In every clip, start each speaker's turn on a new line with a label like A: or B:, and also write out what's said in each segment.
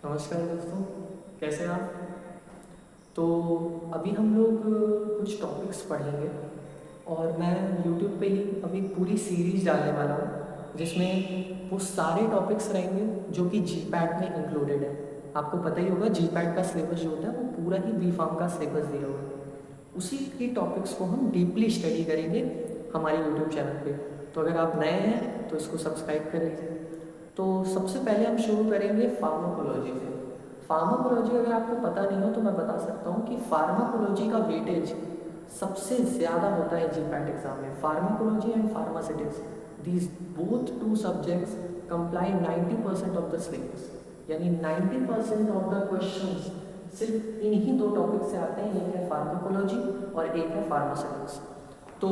A: नमस्कार दोस्तों, कैसे हैं आप? तो अभी हम लोग कुछ टॉपिक्स पढ़ेंगे और मैं यूट्यूब पे ही अभी पूरी सीरीज़ डालने वाला हूँ जिसमें वो सारे टॉपिक्स रहेंगे जो कि जीपैट में इंक्लूडेड है। आपको पता ही होगा जीपैट का सिलेबस जो होता है वो पूरा ही बी फार्म का सिलेबस दिया हुआ है। उसी के टॉपिक्स को हम डीपली स्टडी करेंगे हमारे यूट्यूब चैनल पे। तो अगर आप नए हैं तो इसको सब्सक्राइब कर लीजिए। तो सबसे पहले हम शुरू करेंगे फार्माकोलॉजी से। फार्माकोलॉजी अगर आपको पता नहीं हो तो मैं बता सकता हूँ कि फार्माकोलॉजी का वेटेज सबसे ज़्यादा होता है जीपैट एग्जाम में। Pharmacology and pharmaceutics, these both two subjects comply 90% of the syllabus, यानी 90% ऑफ द क्वेश्चंस सिर्फ इन्हीं दो टॉपिक से आते हैं। एक है फार्माकोलॉजी और एक है फार्मास्यूटिक्स। तो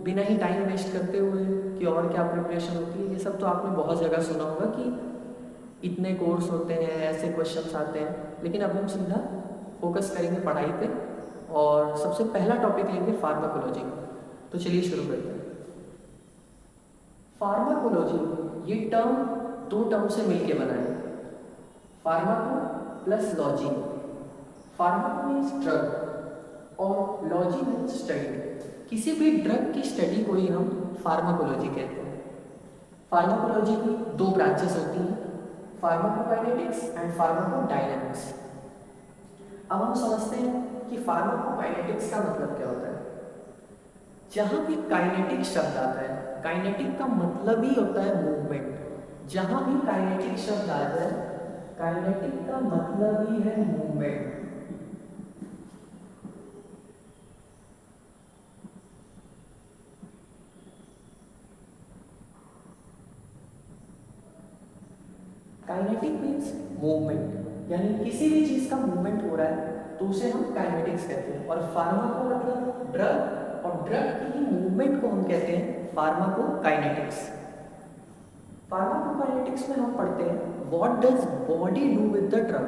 A: बिना ही टाइम वेस्ट करते हुए कि और क्या प्रिपरेशन होती है, ये सब तो आपने बहुत जगह सुना होगा कि इतने कोर्स होते हैं, ऐसे क्वेश्चंस आते हैं, लेकिन अब हम सीधा फोकस करेंगे पढ़ाई पे और सबसे पहला टॉपिक लेंगे फार्माकोलॉजी का। तो चलिए शुरू करते हैं। फार्माकोलॉजी ये टर्म दो टर्म से मिलके बना है, pharmaco plus logy. Pharmaco means drug और लॉजी मीन्स स्टडी। किसी भी ड्रग की स्टडी को ही हम फार्माकोलॉजी कहते हैं। फार्माकोलॉजी की दो ब्रांचेस होती हैं, फार्माकोकाइनेटिक्स एंड फार्माकोडायनामिक्स। अब हम समझते हैं कि फार्माकोकाइनेटिक्स का मतलब क्या होता है। जहाँ भी काइनेटिक शब्द आता है, काइनेटिक का मतलब ही होता है मूवमेंट। जहाँ भी काइनेटिक शब्द आता है, काइनेटिक का मतलब ही है मूवमेंट। काइनेटिक मीन्स मूवमेंट, यानी किसी भी चीज़ का मूवमेंट हो रहा है तो उसे हम काइनेटिक्स कहते हैं। और फार्माको मतलब ड्रग, और ड्रग की ही मूवमेंट को हम कहते हैं फार्माकोकाइनेटिक्स। फार्माकोकाइनेटिक्स में हम पढ़ते हैं what does body do with the drug.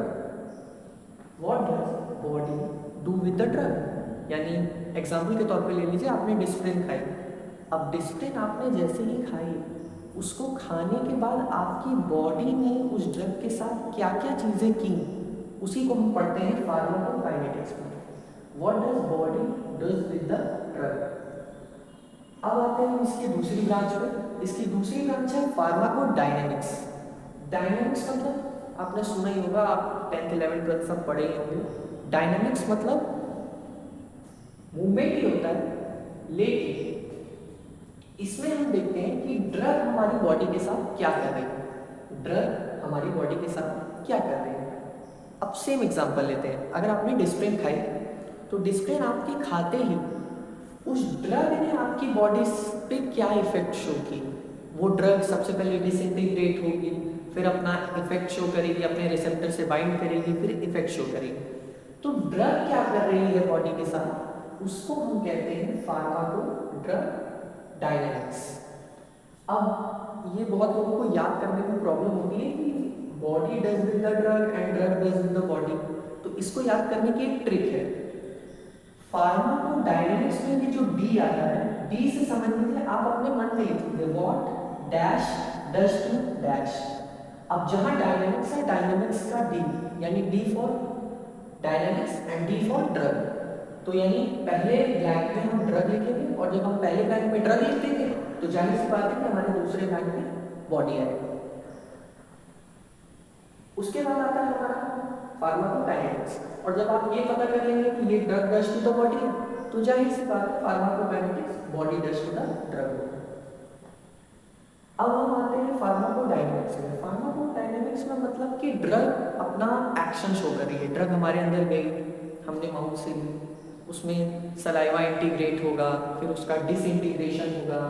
A: What does body do with the drug, यानी एग्जाम्पल के तौर पे ले लीजिए, आपने डिस्प्रिन खाई। अब डिस्प्रिन आपने जैसे ही खाई, उसको खाने के बाद आपकी बॉडी ने उस ड्रग के साथ क्या क्या चीज़ें की, उसी को हम पढ़ते हैं फार्माकोकाइनेटिक्स में। What does body does with the drug. अब आते हैं इसकी दूसरी ब्रांच पे। इसकी दूसरी ब्रांच है फार्माकोडायनामिक्स। डायनामिक्स मतलब आपने सुना ही होगा, आप 10th 11th 12th सब पढ़े ही होंगे। डायनामिक्स मतलब मूवमेंट ही होता है, लेकिन इसमें हम देखते हैं कि ड्रग हमारी बॉडी के साथ क्या कर रही है। ड्रग हमारी बॉडी के साथ क्या कर रही है। अब सेम एग्जांपल लेते हैं। अगर आपने डिस्प्रिन खाई तो डिस्प्रिन आपके खाते ही उस ड्रग ने आपकी बॉडी पे क्या इफेक्ट शो की। वो ड्रग सबसे पहले डिसइंटीग्रेट होगी, फिर अपना इफेक्ट शो करेगी, अपने रिसेप्टर से बाइंड करेगी, फिर इफेक्ट शो करेगी। तो ड्रग क्या कर रही है बॉडी के साथ, उसको हम कहते हैं फार्माको ड्रग डायनामिक्स। अब ये बहुत लोगों को याद करने में प्रॉब्लम होती है कि body does with the drug and drug does with the body, तो इसको याद करने की एक ट्रिक है। फार्माकोडायनामिक्स में ये जो डी आता है, डी से समझ लीजिए आप अपने मन में लिखिए what dash does to dash. अब जहां डायनामिक्स है, डायनामिक्स का डी यानी d for dynamics and d for drug. तो यानी पहले ब्लैंक में हम ड्रग लिखेंगे, और जब हम पहले ब्लैंक में ड्रग लिख देंगे तो जाहिर सी बात है कि हमारे दूसरे ब्लैंक में बॉडी आएगी। उसके बाद आता है हमारा फार्माकोकाइनेटिक्स, और जब आप ये पता कर लेंगे कि ये drug does to the body है, तो जाहिर सी बात है pharmacokinetics body does to the drug. अब हम आते हैं फार्माकोडायनामिक्स में। फार्माकोडायनामिक्स में मतलब कि ड्रग अपना एक्शन शो कर रही है। ड्रग हमारे अंदर गई, हमने माउथ से ली, उसमें सलाइवा इंटीग्रेट होगा, फिर उसका डिसइंटीग्रेशन होगा,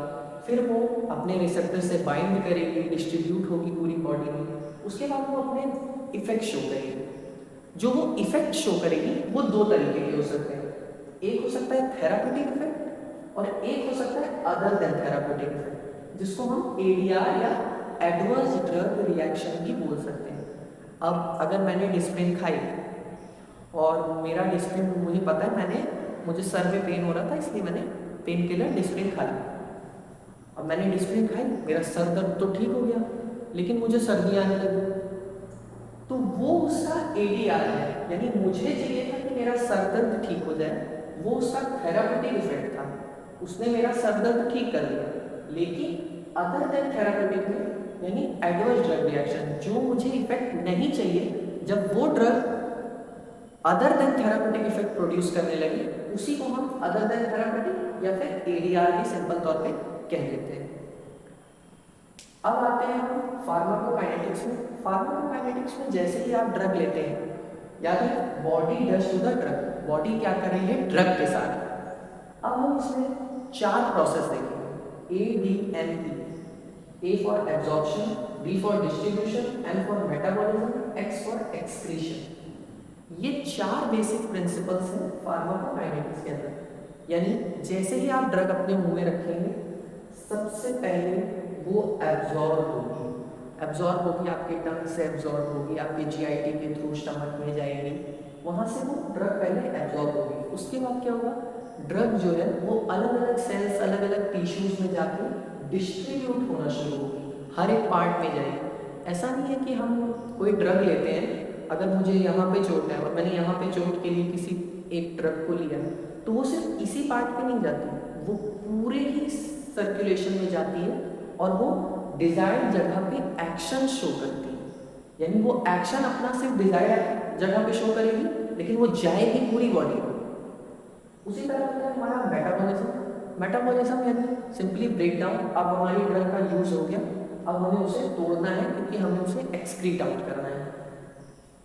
A: फिर वो अपने रिसेप्टर से बाइंड करेगी, डिस्ट्रीब्यूट होगी पूरी बॉडी में, उसके बाद वो अपने इफेक्ट शो करेगी। जो वो इफेक्ट शो करेगी वो दो तरीके के हो सकते हैं। एक हो सकता है थेराप्यूटिक इफेक्ट और एक हो सकता है अदर देन थेराप्यूटिक इफेक्ट, जिसको हम एडीआर या एडवर्स ड्रग रिएक्शन भी बोल सकते हैं। अब अगर मैंने डिस्प्रिन खाई और मेरा डिस्प्रिन, मुझे पता है मुझे सर में पेन हो रहा था, इसलिए मैंने पेन किलर डिस्प्रिन खा लिया। अब मैंने डिस्प्रिन खाई, मेरा सर दर्द तो ठीक हो गया, लेकिन मुझे सर्दी आने लगी। तो वो ADR है, यानी मुझे चाहिए था कि मेरा सर दर्द ठीक हो जाए, वो उसका थेरापेटिक इफेक्ट था, उसने मेरा सर दर्द ठीक कर दिया। लेकिन अदर देन थेरापेटिक में यानी एडवर्स ड्रग रिएक्शन, जो मुझे इफेक्ट नहीं चाहिए, जब वो drug other than therapeutic effect produce करने लगे, उसी को हम अदर देन थेरापेटिक या फिर ADR भी सिंपल तौर पे कह देते हैं। अब आते हैं हम फार्माकोकाइनेटिक्स में। फार्माकोकाइनेटिक्स में जैसे ही आप ड्रग लेते हैं, याद है body does to the drug, body क्या कर रही है ड्रग के साथ। अब हम इसमें 4 प्रोसेस देखेंगे, ADME, A for absorption, D for distribution, N for metabolism, X for excretion. ये 4 बेसिक प्रिंसिपल्स हैं फार्माकोकाइनेटिक्स के अंदर। यानी जैसे ही आप ड्रग अपने मुंह में रखेंगे, सबसे पहले वो एब्जॉर्ब होगी, आपके टंग से एब्जॉर्ब होगी, आपके GIT के थ्रू स्टमक में जाएगी, वहाँ से वो ड्रग पहले एब्जॉर्ब होगी। उसके बाद क्या होगा, ड्रग जो है वो अलग अलग सेल्स, अलग अलग टिश्यूज में जाके डिस्ट्रीब्यूट होना शुरू होगी, हर एक पार्ट में जाएगी। ऐसा नहीं है कि हम कोई ड्रग लेते हैं, अगर मुझे यहाँ पे चोट है और मैंने यहाँ पे चोट के लिए किसी एक ड्रग को लिया, तो वो सिर्फ इसी पार्ट पे नहीं जाती, वो पूरे ही सर्कुलेशन में जाती है और वो डिजायर्ड जगह पे एक्शन शो करती है। यानी वो एक्शन अपना सिर्फ डिजायर्ड जगह पे शो करेगी, लेकिन वो जाएगी पूरी बॉडी को। उसी तरह होता है हमारा मेटाबॉलिज्म यानी सिंपली ब्रेक डाउन। अब हमारी ड्रग का यूज हो गया, अब हमें उसे तोड़ना है क्योंकि हमें उसे एक्सक्रीट आउट करना है।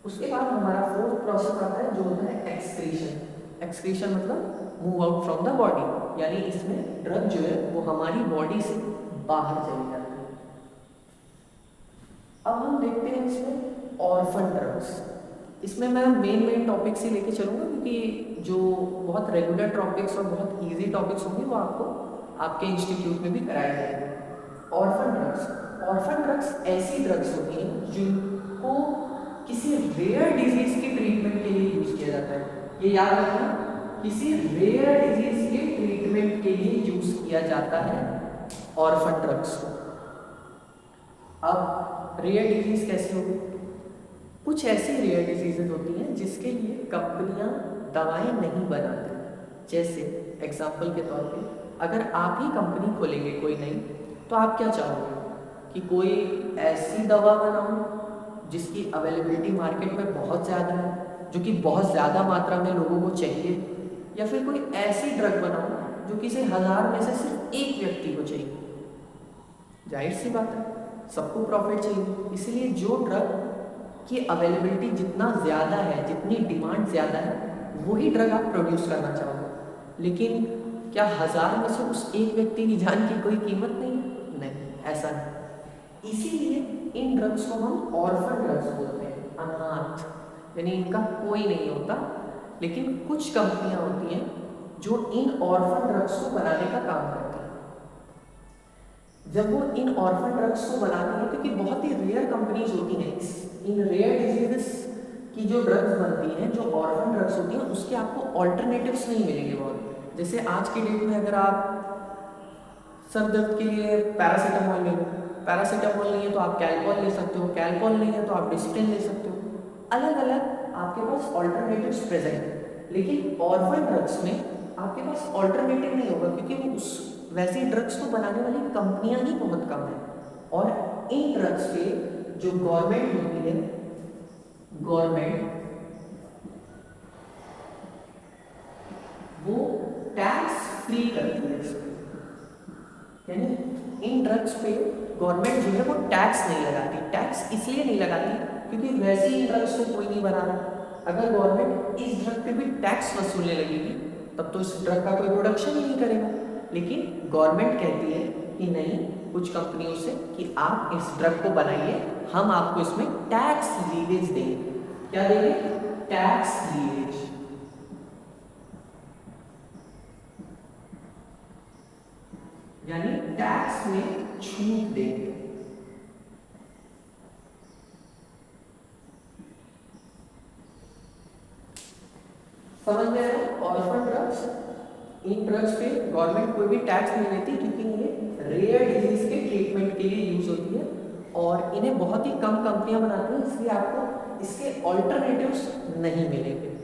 A: उसके बाद हमारा 4th प्रोसेस आता है जो होता है एक्सक्रीशन। एक्सक्रीशन मतलब move out from the body, यानी इसमें ड्रग जो है वो हमारी बॉडी से बाहर चली जाती है। अब हम देखते हैं इसमें ऑर्फन ड्रग्स। इसमें मैं मेन टॉपिक्स ही लेके चलूँगा क्योंकि जो बहुत रेगुलर टॉपिक्स और बहुत इजी टॉपिक्स होंगे वो आपको आपके इंस्टीट्यूट में भी कराए जाएंगे। ऑर्फन ड्रग्स ऐसी ड्रग्स होती हैं जिनको किसी रेयर डिजीज के ट्रीटमेंट के लिए यूज किया जाता है। ये याद रखना, किसी रेयर डिजीज के ट्रीटमेंट के लिए यूज किया जाता है ऑर्फन ड्रग्स को। अब रेयर डिजीज कैसे होगी? कुछ ऐसी रेयर डिजीजेज होती हैं जिसके लिए कंपनियां दवाएं नहीं बनाती। जैसे एग्जाम्पल के तौर पे अगर आप ही कंपनी खोलेंगे कोई नई, तो आप क्या चाहोगे कि कोई ऐसी दवा बनाओ जिसकी अवेलेबिलिटी मार्केट में बहुत ज़्यादा है, जो कि बहुत ज़्यादा मात्रा में लोगों को चाहिए, या फिर कोई ऐसी ड्रग बनाओ जो किसी 1000 में से सिर्फ एक व्यक्ति को चाहिए। जाहिर सी बात है, सबको प्रॉफिट चाहिए, इसलिए जो ड्रग की अवेलेबिलिटी जितना ज़्यादा है, जितनी डिमांड ज़्यादा है, वही ड्रग आप प्रोड्यूस करना चाहोगे। लेकिन क्या 1000 में से उस एक व्यक्ति की जान की कोई कीमत नहीं है? नहीं, ऐसा नहीं। इसीलिए इन ड्रग्स को हम ऑर्फन ड्रग्स बोलते हैं, अनाथ, यानी इनका कोई नहीं होता। लेकिन कुछ कंपनियां होती हैं जो इन ऑर्फन ड्रग्स को बनाने का काम करती हैं। जब वो इन ऑर्फन ड्रग्स को बनाती हैं, क्योंकि बहुत ही रेयर कंपनीज होती हैं, इन रेयर डिजीजेस की जो ड्रग्स बनती हैं, जो ऑर्फन ड्रग्स होती हैं, उसके आपको ऑल्टरनेटिव्स नहीं मिलेंगे बहुत। जैसे आज की डेट में अगर आप सर दर्द के लिए पैरासीटामोल ले लो, पैरासीटामोल नहीं है तो आप कैलपॉल ले सकते हो, कैलपॉल नहीं है तो आप डिस्प्रिन ले सकते हो। अलग अलग आपके पास ऑल्टरनेटिव्स प्रेजेंट है। लेकिन ऑर्फन ड्रग्स में आपके पास ऑल्टरनेटिव नहीं होगा, क्योंकि उस वैसी ड्रग्स को बनाने वाली कंपनियां ही बहुत कम है। और इन ड्रग्स पे जो गवर्नमेंट होती है, गवर्नमेंट वो टैक्स फ्री करती है इसको। यानी इन ड्रग्स पे गवर्नमेंट जो है वो टैक्स नहीं लगाती। टैक्स इसलिए नहीं लगाती क्योंकि वैसे ही ड्रग्स को कोई नहीं बना रहा। अगर गवर्नमेंट इस ड्रग पे भी टैक्स वसूलने लगेगी तब तो इस ड्रग का कोई प्रोडक्शन ही नहीं करेगा। लेकिन गवर्नमेंट कहती है कि नहीं, कुछ कंपनियों से कि आप इस ड्रग को बनाइए, हम आपको इसमें टैक्स लीवेज देंगे। क्या देंगे? टैक्स लीवेज। यानी टैक्स में छूट देंगे। समझ में आया? ऑर्फन ड्रग्स, इन ड्रग्स पे गवर्नमेंट कोई भी टैक्स नहीं लेती क्योंकि ये रेयर डिजीज के ट्रीटमेंट के लिए यूज होती है और इन्हें बहुत ही कम कंपनियां बनाती हैं, इसलिए आपको इसके ऑल्टरनेटिव्स नहीं मिलेंगे।